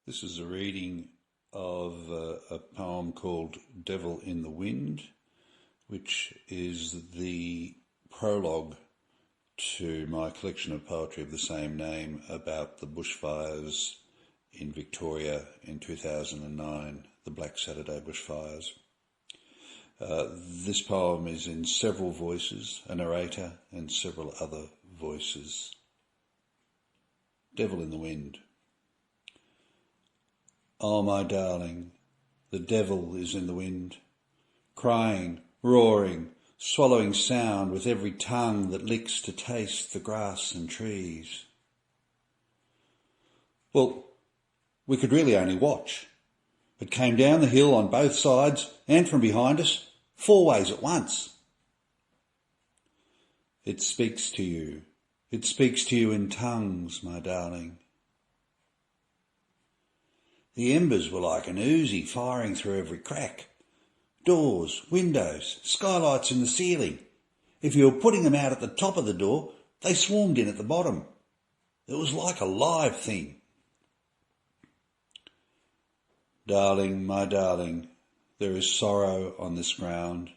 This is a reading of a poem called Devil in the Wind, which is the prologue to my collection of poetry of the same name about the bushfires in Victoria in 2009, the Black Saturday bushfires. This poem is in several voices, a narrator and several other voices. Devil in the Wind. Oh, my darling, the devil is in the wind, crying, roaring, swallowing sound with every tongue that licks to taste the grass and trees. Well, we could really only watch. It came down the hill on both sides and from behind us, 4 ways at once. It speaks to you. It speaks to you in tongues, my darling. The embers were like an Uzi firing through every crack. Doors, windows, skylights in the ceiling. If you were putting them out at the top of the door, they swarmed in at the bottom. It was like a live thing. Darling, my darling, there is sorrow on this ground.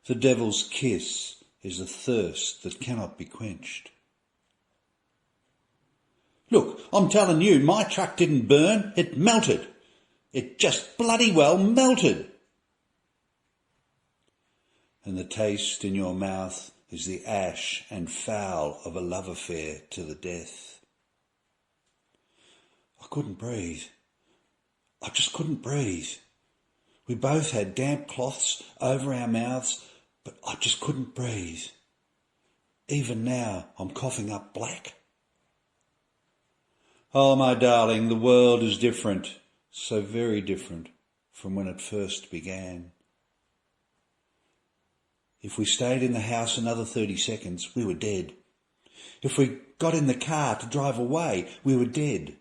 The devil's kiss is a thirst that cannot be quenched. Look, I'm telling you, my truck didn't burn, it melted. It just bloody well melted. And the taste in your mouth is the ash and foul of a love affair to the death. I couldn't breathe. I just couldn't breathe. We both had damp cloths over our mouths, but I just couldn't breathe. Even now, I'm coughing up black. Oh, my darling, the world is different, so very different from when it first began. If we stayed in the house another 30 seconds, we were dead. If we got in the car to drive away, we were dead.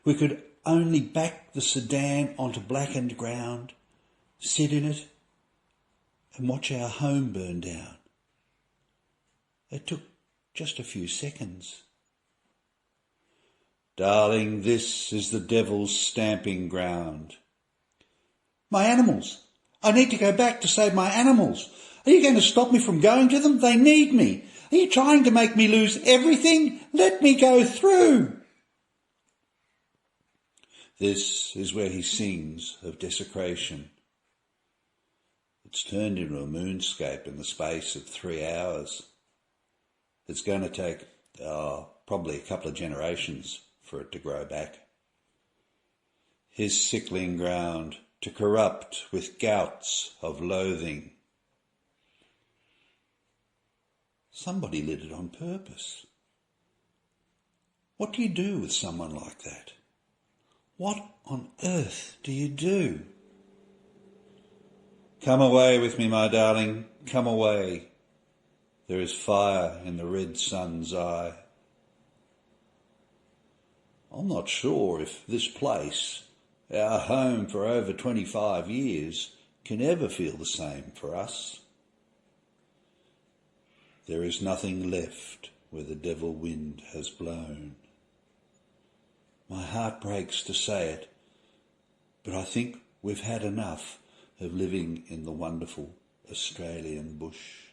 We could only back the sedan onto blackened ground, sit in it, and watch our home burn down. It took just a few seconds. Darling, this is the devil's stamping ground. My animals! I need to go back to save my animals. Are you going to stop me from going to them? They need me. Are you trying to make me lose everything? Let me go through. This is where he sings of desecration. It's turned into a moonscape in the space of 3 hours. It's going to take, probably a couple of generations for it to grow back. His sickling ground to corrupt with gouts of loathing. Somebody lit it on purpose. What do you do with someone like that? What on earth do you do? Come away with me, my darling, come away. There is fire in the red sun's eye. I'm not sure if this place, our home for over 25 years, can ever feel the same for us. There is nothing left where the devil wind has blown. My heart breaks to say it, but I think we've had enough of living in the wonderful Australian bush.